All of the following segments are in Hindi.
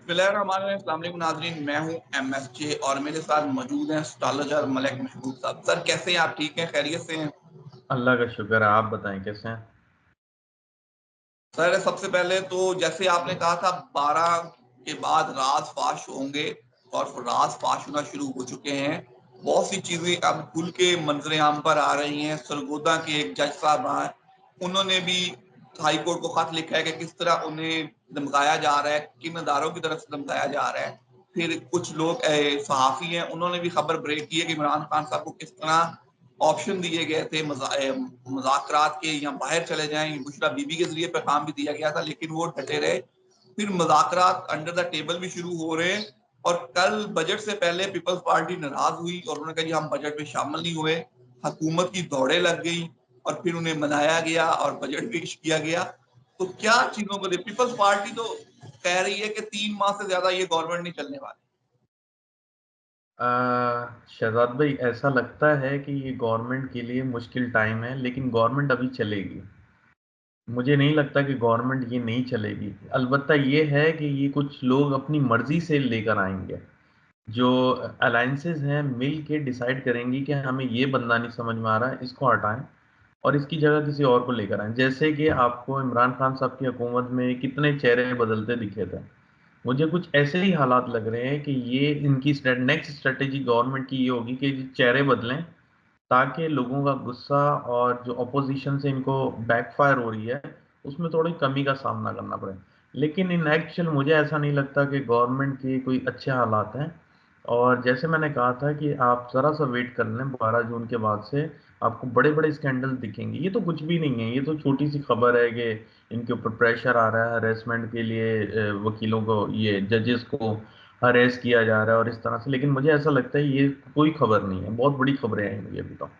बिस्मिल्लाहिर्रहमानिर्रहीम नाज़रीन, मैं हूँ एमएसजे और मेरे साथ मौजूद हैं एस्ट्रोलॉजर मलिक महबूब साहब। सर कैसे हैं आप? ठीक हैं? खैरियत से हैं? अल्लाह का शुक्र है। आप बताएं कैसे हैं? सर सबसे पहले तो जैसे आपने कहा था 12 के बाद राज फाश होंगे और राज फाश होना शुरू हो चुके हैं। बहुत सी चीज़ें अब खुल के मंजर-ए-आम पर आ रही हैं। सरगोदा के एक जज साहब हैं, उन्होंने भी हाई कोर्ट को खत लिखा है कि किस तरह उन्हें धमकाया जा रहा है, किन अदारों की तरफ से धमकाया जा रहा है। फिर कुछ लोग सहाफ़ी हैं, उन्होंने भी खबर ब्रेक की है कि इमरान खान साहब को किस तरह ऑप्शन दिए गए थे मुज़ाकरात के, या बाहर चले जाएँ। बुशरा बीबी के ज़रिए पैगाम भी दिया गया था, लेकिन वो डटे रहे। फिर मुज़ाकरात अंडर द टेबल भी शुरू हो रहे हैं और कल बजट से पहले पीपल्स पार्टी नाराज़ हुई और उन्होंने कहा जी हम बजट में शामिल नहीं हुए। हुकूमत की दौड़ें लग गई और फिर उन्हें मनाया गया और बजट पेश किया गया। तो क्या चीज़ों को पीपल्स पार्टी तो कह रही है कि 3 माह से ज़्यादा ये गवर्नमेंट नहीं चलने वाली। शहजाद भाई, ऐसा लगता है कि ये गवर्नमेंट के लिए मुश्किल टाइम है, लेकिन गवर्नमेंट अभी चलेगी। मुझे नहीं लगता कि गवर्नमेंट ये नहीं चलेगी। अलबत्ता ये है कि ये कुछ लोग अपनी मर्जी से लेकर आएंगे। जो अलायंसेस हैं मिल के डिसाइड करेंगी कि हमें ये बंदा नहीं समझ में आ रहा है, इसको हटाएं और इसकी जगह किसी और को लेकर आएं। जैसे कि आपको इमरान खान साहब की हुकूमत में कितने चेहरे बदलते दिखे थे। मुझे कुछ ऐसे ही हालात लग रहे हैं कि ये इनकी नेक्स्ट स्ट्रेटेजी गवर्नमेंट की ये होगी कि चेहरे बदलें, ताकि लोगों का गुस्सा और जो अपोजिशन से इनको बैकफायर हो रही है उसमें थोड़ी कमी का सामना करना पड़े। लेकिन इन एक्चुअल मुझे ऐसा नहीं लगता कि गवर्नमेंट के कोई अच्छे हालात हैं। और जैसे मैंने कहा था कि आप ज़रा सा वेट कर लें, 12 जून के बाद से आपको बड़े बड़े स्कैंडल दिखेंगे। ये तो कुछ भी नहीं है, ये तो छोटी सी खबर है कि इनके ऊपर प्रेशर आ रहा है हरेसमेंट के लिए, वकीलों को, ये जजेस को हरेस किया जा रहा है और इस तरह से। लेकिन मुझे ऐसा लगता है ये कोई खबर नहीं है, बहुत बड़ी खबरें आएंगी अभी तो।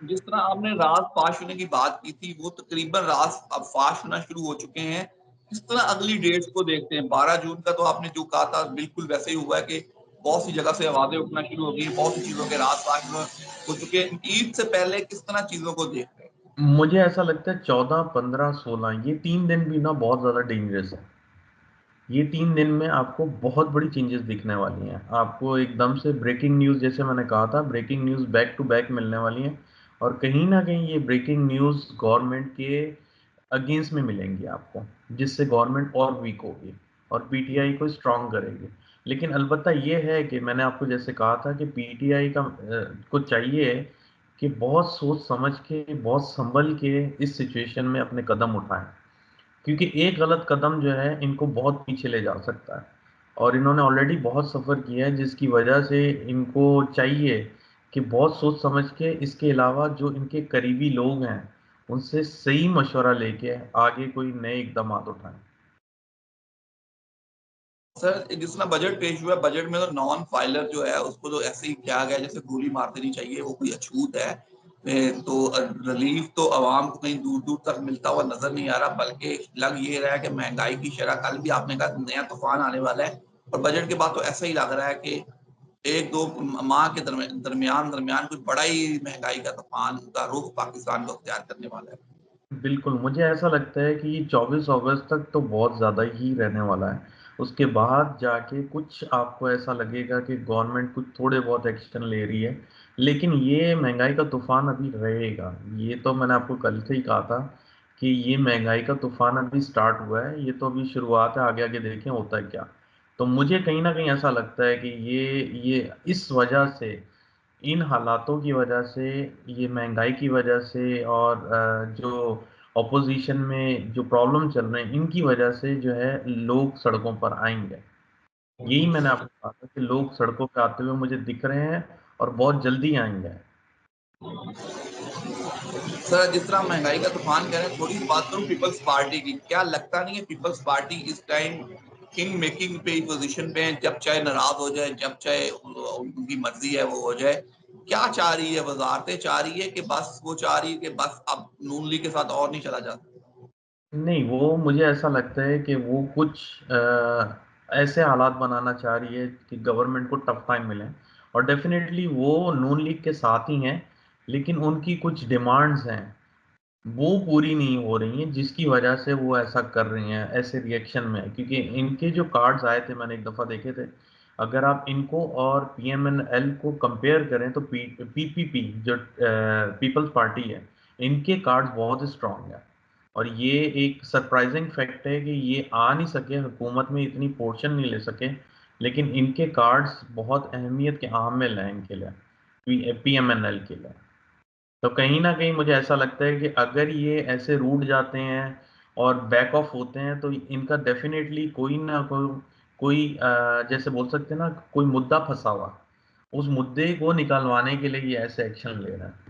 जिस तरह आपने राज फाश होने की बात की थी, वो तकरीबन राज अब फाश होना शुरू हो चुके हैं। किस तरह अगली डेट्स को देखते हैं? 12 जून का तो आपने जो कहा था बिल्कुल वैसे ही हुआ है कि बहुत सी जगह से आवाज़ें उठना शुरू हो गई हैं, बहुत सी चीज़ों के राज फाश हो चुके हैं। ईद से पहले किस तरह चीज़ों को देख रहे हैं? मुझे ऐसा लगता है 14, 15, 16 ये 3 दिन भी ना बहुत ज़्यादा डेंजरस है। ये 3 दिन में आपको बहुत बड़ी चेंजेस दिखने वाली हैं। आपको एकदम से ब्रेकिंग न्यूज़, जैसे मैंने कहा था, breaking news back to back मिलने वाली हैं। और कहीं ना कहीं ये ब्रेकिंग न्यूज़ गवर्नमेंट के अगेंस्ट में मिलेंगी आपको, जिससे गवर्नमेंट और वीक होगी और पीटीआई को स्ट्रांग करेगी। लेकिन अलबत्ता ये है कि मैंने आपको जैसे कहा था कि पीटीआई का को चाहिए कि बहुत सोच समझ के, बहुत संभल के इस सिचुएशन में अपने कदम उठाएं, क्योंकि एक गलत कदम जो है इनको बहुत पीछे ले जा सकता है। और इन्होंने ऑलरेडी बहुत सफ़र किया है, जिसकी वजह से इनको चाहिए कि बहुत सोच समझ के, इसके अलावा जो इनके करीबी लोग हैं उनसे सही मशवरा लेके आगे कोई नए इकदाम उठाएं। सर जिस तरह बजट पेश हुआ है, बजट में तो नॉन फाइलर जो है उसको तो ऐसे ही किया गया जैसे गोली मार देनी चाहिए, वो कोई अछूत है। तो रिलीफ तो आवाम को कहीं दूर दूर तक मिलता हुआ नजर नहीं आ रहा, बल्कि लग ये रहा है कि महंगाई की शरह, कल भी आपने कहा नया तूफान आने वाला है। और बजट के बाद तो ऐसा ही लग रहा है कि एक दो माह के दरमियान दरमियान कोई बड़ा ही महंगाई का तूफान का रुख पाकिस्तान को अख्तियार करने वाला है। बिल्कुल, मुझे ऐसा लगता है कि 24 अगस्त तक तो बहुत ज़्यादा ही रहने वाला है। उसके बाद जाके कुछ आपको ऐसा लगेगा कि गवर्नमेंट कुछ थोड़े बहुत एक्शन ले रही है, लेकिन ये महंगाई का तूफान अभी रहेगा। ये तो मैंने आपको कल से ही कहा था कि ये महंगाई का तूफान अभी स्टार्ट हुआ है, ये तो अभी शुरुआत है, आगे आगे देखें होता है क्या। तो मुझे कहीं ना कहीं ऐसा लगता है कि ये इस वजह से, इन हालातों की वजह से, ये महंगाई की वजह से और जो ऑपोजिशन में जो प्रॉब्लम चल रहे हैं इनकी वजह से जो है लोग सड़कों पर आएंगे। यही मैंने आपको कहा था कि लोग सड़कों पे आते हुए मुझे दिख रहे हैं और बहुत जल्दी आएंगे। सर जिस तरह महंगाई का तूफान कह रहे हैं, थोड़ी सी बात करूं पीपल्स पार्टी की। क्या लगता नहीं है पीपल्स पार्टी इस टाइम किंग मेकिंग पे पोजीशन पे है? जब चाहे नाराज हो जाए, जब चाहे उनकी मर्जी है वो हो जाए। क्या चाह रही है? वजारतें चाह रही है कि बस वो चाह रही है कि बस अब नून लीग के साथ और नहीं चला जा नहीं, वो मुझे ऐसा लगता है कि वो कुछ ऐसे हालात बनाना चाह रही है कि गवर्नमेंट को टफ टाइम मिले। और डेफिनेटली वो नून लीग के साथ ही हैं, लेकिन उनकी कुछ डिमांड्स हैं वो पूरी नहीं हो रही हैं, जिसकी वजह से वो ऐसा कर रही हैं ऐसे रिएक्शन में। क्योंकि इनके जो कार्ड्स आए थे, मैंने एक दफ़ा देखे थे, अगर आप इनको और पीएमएनएल को कंपेयर करें तो पीपीपी जो पीपल्स पार्टी है, इनके कार्ड्स बहुत स्ट्रांग है। और ये एक सरप्राइजिंग फैक्ट है कि ये आ नहीं सके हुकूमत में, इतनी पोर्शन नहीं ले सके, लेकिन इनके कार्ड्स बहुत अहमियत के हामिल हैं इनके लिए, पीएमएनएल के लिए। तो कहीं न कहीं मुझे ऐसा लगता है कि अगर ये ऐसे रूठ जाते हैं और बैक ऑफ होते हैं, तो इनका डेफ़िनेटली कोई ना कोई जैसे बोल सकते हैं ना, कोई मुद्दा फँसा हुआ, उस मुद्दे को निकलवाने के लिए ये ऐसे एक्शन ले रहे हैं।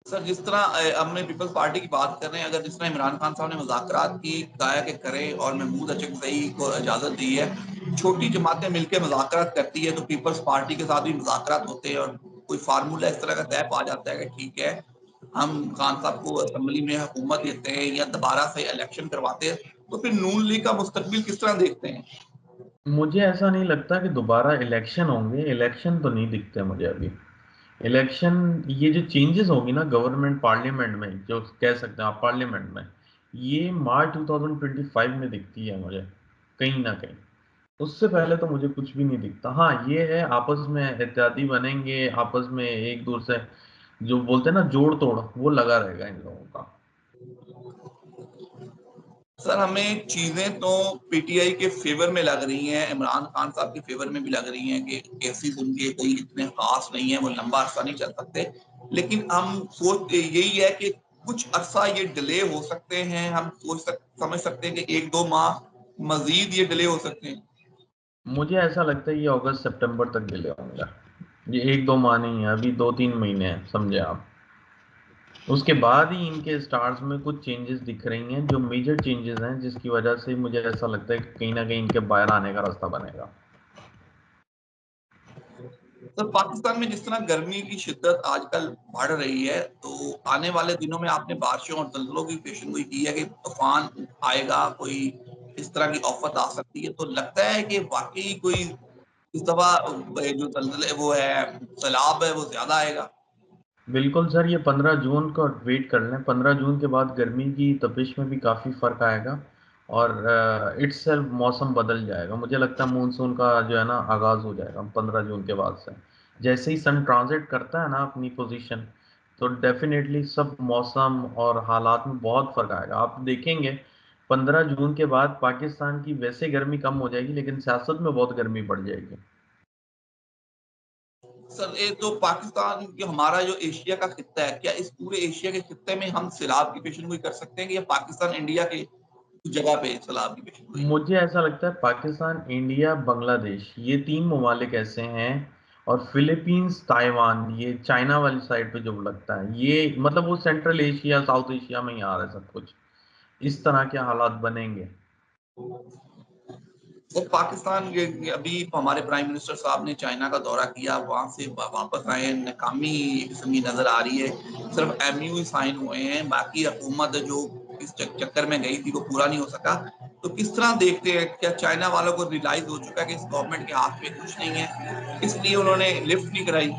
सर, जिस तरह हमने पीपल्स पार्टी की बात कर रहे हैं, अगर जिस तरह इमरान खान साहब ने मुज़ाकरात की कहा कि करें और महमूद अचकज़ई को इजाज़त दी है, छोटी जमातें मिलकर मुज़ाकरात करती है तो पीपल्स पार्टी के साथ भी मुज़ाकरात होते हैं और कोई फार्मूला इस तरह का तय पा जाता है कि ठीक है, हम खान साहब को असेंबली में हुकूमत देते हैं या दोबारा से इलेक्शन करवाते हैं, तो फिर नून लीग का मुस्तकबिल किस तरह देखते हैं? मुझे ऐसा नहीं लगता कि दोबारा इलेक्शन होंगे, इलेक्शन तो नहीं दिखते मुझे अभी। इलेक्शन, ये जो चेंजेस होगी ना गवर्नमेंट पार्लियामेंट में, जो कह सकते हैं आप पार्लियामेंट में, ये मार्च 2025 में दिखती है मुझे, कहीं ना कहीं। उससे पहले तो मुझे कुछ भी नहीं दिखता। हाँ, ये है आपस में इत्यादि बनेंगे, आपस में एक दूसरे जो बोलते हैं ना जोड़ तोड़, वो लगा रहेगा इन लोगों का। सर, हमें चीजें तो पीटीआई के फेवर में लग रही हैं, इमरान खान साहब के फेवर में भी लग रही हैं कि केसेस उनके कोई इतने खास नहीं है, वो लंबा अरसा नहीं चल सकते। लेकिन हम सोच यही है कि कुछ अरसा ये डिले हो सकते हैं, हम समझ सकते हैं कि 1-2 माह मजीद ये डिले हो सकते हैं। मुझे ऐसा लगता है ये अगस्त सितंबर तक डिले होंगे। ये 1-2 माह नहीं है, अभी 2-3 महीने हैं, समझे आप। उसके बाद ही इनके स्टार्स में कुछ चेंजेस दिख रही हैं, जो मेजर चेंजेस हैं, जिसकी वजह से मुझे ऐसा लगता है कि कहीं ना कहीं इनके बाहर आने का रास्ता बनेगा। सर, पाकिस्तान में जिस तरह गर्मी की शिद्दत आजकल बढ़ रही है, तो आने वाले दिनों में आपने बारिशों और ज़ल्ज़लों की पेशेनगोई की है कि तूफ़ान आएगा, कोई इस तरह की आफ़त आ सकती है। तो लगता है कि वाक़ई कोई इस दफ़ा जो ज़लज़ले वो है, सैलाब है, वो ज़्यादा आएगा? बिल्कुल सर, ये 15 जून का वेट कर लें। 15 जून के बाद गर्मी की तपिश में भी काफ़ी फ़र्क आएगा और इट्सेल्फ मौसम बदल जाएगा। मुझे लगता है मानसून का जो है ना आगाज़ हो जाएगा 15 जून के बाद से। जैसे ही सन ट्रांजिट करता है ना अपनी पोजीशन, तो डेफिनेटली सब मौसम और हालात में बहुत फ़र्क आएगा। आप देखेंगे 15 जून के बाद पाकिस्तान की वैसे गर्मी कम हो जाएगी, लेकिन सियासत में बहुत गर्मी बढ़ जाएगी। सर, ये तो पाकिस्तान जो हमारा जो एशिया का खित्ता है, क्या इस पूरे एशिया के खित्ते में हम सैलाब की पेशेनगोई कर सकते हैं कि या पाकिस्तान इंडिया के जगह पे सैलाब की पेशेनगोई है? मुझे ऐसा लगता है पाकिस्तान, इंडिया, बांग्लादेश, ये 3 ममालिक ऐसे हैं, और फिलीपींस, ताइवान, ये चाइना वाली साइड पे जो लगता है, ये मतलब वो सेंट्रल एशिया, साउथ एशिया में ही आ रहा है सब कुछ। इस तरह के हालात बनेंगे। और पाकिस्तान ये अभी हमारे प्राइम मिनिस्टर साहब ने चाइना का दौरा किया, वहाँ से वापस आए हैं, नाकामी किस्म की नज़र आ रही है। सिर्फ एमयू साइन हुए हैं, बाकी हुकूमत जो इस चक्कर में गई थी वो पूरा नहीं हो सका। तो किस तरह देखते हैं, क्या चाइना वालों को रियलाइज हो चुका है कि इस गवर्नमेंट के हाथ में कुछ नहीं है, इसलिए उन्होंने लिफ्ट नहीं कराई?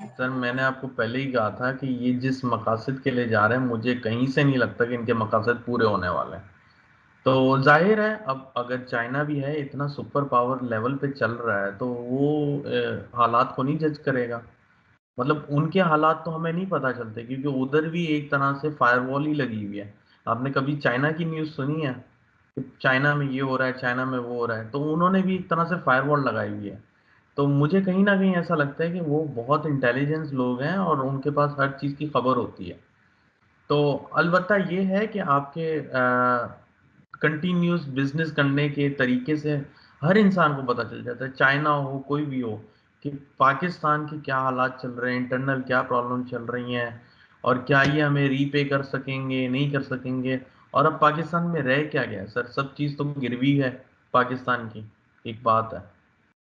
सर, मैंने आपको पहले ही कहा था कि ये जिस मकासद के लिए जा रहे हैं, मुझे कहीं से नहीं लगता कि इनके मकासद पूरे होने वाले हैं। तो जाहिर है, अब अगर चाइना भी है, इतना सुपर पावर लेवल पे चल रहा है, तो वो हालात को नहीं जज करेगा। मतलब उनके हालात तो हमें नहीं पता चलते, क्योंकि उधर भी एक तरह से फायरवॉल ही लगी हुई है। आपने कभी चाइना की न्यूज़ सुनी है कि चाइना में ये हो रहा है, चाइना में वो हो रहा है? तो उन्होंने भी एक तरह से फायरवॉल लगाई हुई है। तो मुझे कहीं ना कहीं ऐसा लगता है कि वो बहुत इंटेलिजेंस लोग हैं और उनके पास हर चीज़ की खबर होती है। तो अलबत्ता ये है कि आपके कंटिन्यूस बिजनेस करने के तरीके से हर इंसान को पता चल जाता है, चाइना हो कोई भी हो, कि पाकिस्तान के क्या हालात चल रहे हैं, इंटरनल क्या प्रॉब्लम चल रही हैं, और क्या ये हमें रीपे कर सकेंगे, नहीं कर सकेंगे। और अब पाकिस्तान में रह क्या गया है सर, सब चीज़ तो गिरवी है पाकिस्तान की, एक बात है।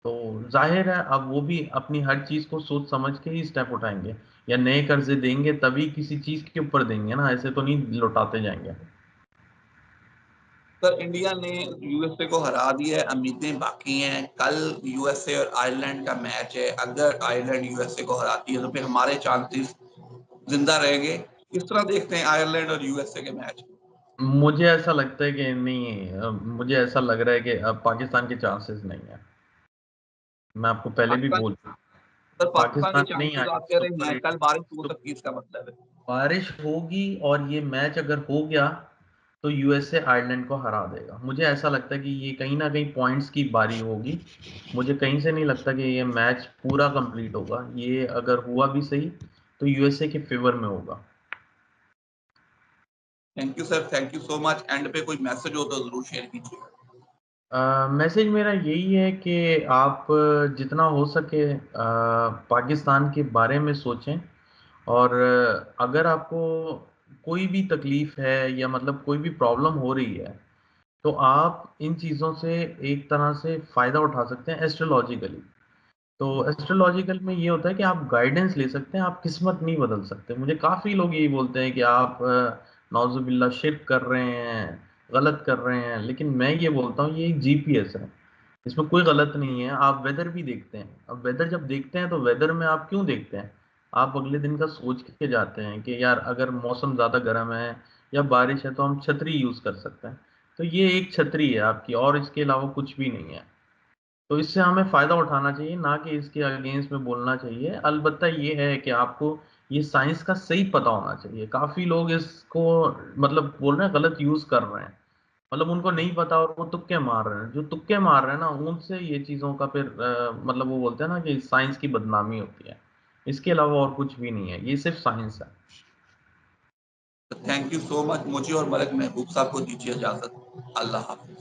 तो जाहिर है अब वो भी अपनी हर चीज़ को सोच समझ के ही स्टेप उठाएंगे, या नए कर्जे देंगे तभी किसी चीज़ के ऊपर देंगे ना, ऐसे तो नहीं लौटाते जाएंगे। सर, इंडिया ने यूएसए को हरा दिया है, उम्मीदें बाकी हैं। कल यूएसए और आयरलैंड का मैच है, अगर आयरलैंड यूएसए को हराती है तो फिर हमारे चांसेस जिंदा रहेंगे। किस तरह देखते हैं आयरलैंड और यूएसए के मैच? मुझे ऐसा लगता है कि नहीं, मुझे ऐसा लग रहा है कि अब पाकिस्तान के चांसेस नहीं है। मैं आपको पहले भी पाकिस्तान बोल सर पाकिस्तान के पाकिस्तान नहीं चांसेस आप आएगा कह रहे सुपर हैं एट। कल बारिश हो सकती है, इसका मतलब है? बारिश होगी और ये मैच अगर हो गया तो यूएसए आयरलैंड को हरा देगा। मुझे ऐसा लगता है कि ये कहीं ना कहीं पॉइंट्स की बारी होगी। मुझे कहीं से नहीं लगता कि ये मैच पूरा कंप्लीट होगा। ये अगर हुआ भी सही तो यूएसए के फेवर में होगा। Thank you sir, thank you so much. And पे कोई मैसेज हो तो जरूर शेयर कीजिए। मैसेज मेरा यही है कि आप जितना हो सके पाकिस्तान के बारे में सोचें। और अगर आपको कोई भी तकलीफ है या मतलब कोई भी प्रॉब्लम हो रही है तो आप इन चीज़ों से एक तरह से फ़ायदा उठा सकते हैं एस्ट्रोलॉजिकली। तो एस्ट्रोलॉजिकल में ये होता है कि आप गाइडेंस ले सकते हैं, आप किस्मत नहीं बदल सकते। मुझे काफ़ी लोग यही बोलते हैं कि आप नाउज़ुबिल्लाह शिर्क कर रहे हैं, गलत कर रहे हैं, लेकिन मैं ये बोलता हूँ ये एक जीपीएस है, इसमें कोई गलत नहीं है। आप वेदर भी देखते हैं, अब वेदर जब देखते हैं तो वेदर में आप क्यों देखते हैं, आप अगले दिन का सोच के जाते हैं कि यार अगर मौसम ज़्यादा गर्म है या बारिश है तो हम छतरी यूज़ कर सकते हैं। तो ये एक छतरी है आपकी और इसके अलावा कुछ भी नहीं है। तो इससे हमें फ़ायदा उठाना चाहिए, ना कि इसके अगेंस्ट में बोलना चाहिए। अलबत्ता ये है कि आपको ये साइंस का सही पता होना चाहिए। काफ़ी लोग इसको मतलब बोल रहे हैं गलत यूज़ कर रहे हैं, मतलब उनको नहीं पता और वो तुक्के मार रहे हैं। जो तुक्के मार रहे हैं ना उनसे ये चीज़ों का फिर मतलब वो बोलते हैं ना कि साइंस की बदनामी होती है। इसके अलावा और कुछ भी नहीं है, ये सिर्फ साइंस है। Thank you so much. मुझे और मलिक महबूब साहब को दीजिए इजाजत। अल्लाह हाफिज।